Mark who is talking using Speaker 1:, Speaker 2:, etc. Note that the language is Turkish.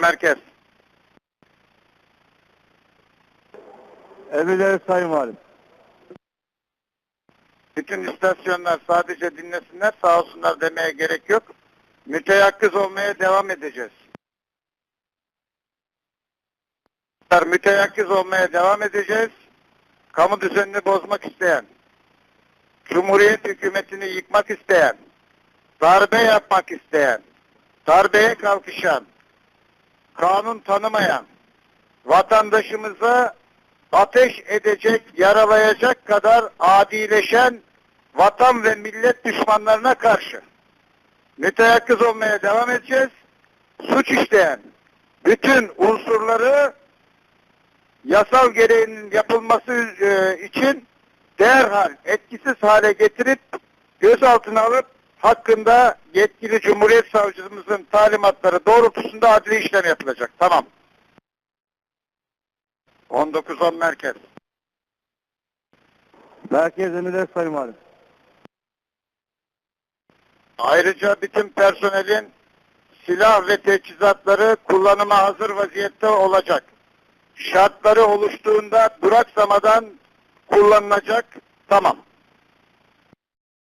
Speaker 1: Merkez.
Speaker 2: Emirleri Sayın Valim.
Speaker 1: Bütün istasyonlar sadece dinlesinler, sağ olsunlar demeye gerek yok. Müteyakkız olmaya devam edeceğiz. Müteyakkız olmaya devam edeceğiz. Kamu düzenini bozmak isteyen, Cumhuriyet hükümetini yıkmak isteyen, darbe yapmak isteyen, darbeye kalkışan, kanun tanımayan, vatandaşımıza ateş edecek, yaralayacak kadar adileşen vatan ve millet düşmanlarına karşı müteyakkız olmaya devam edeceğiz. Suç işleyen bütün unsurları yasal gereğinin yapılması için derhal etkisiz hale getirip gözaltına alıp hakkında yetkili Cumhuriyet Savcımızın talimatları doğrultusunda adli işlem yapılacak. Tamam. 19.10 Merkez.
Speaker 2: Merkez Emirleri Sayın Valim.
Speaker 1: Ayrıca bütün personelin silah ve teçhizatları kullanıma hazır vaziyette olacak. Şartları oluştuğunda duraksamadan kullanılacak. Tamam.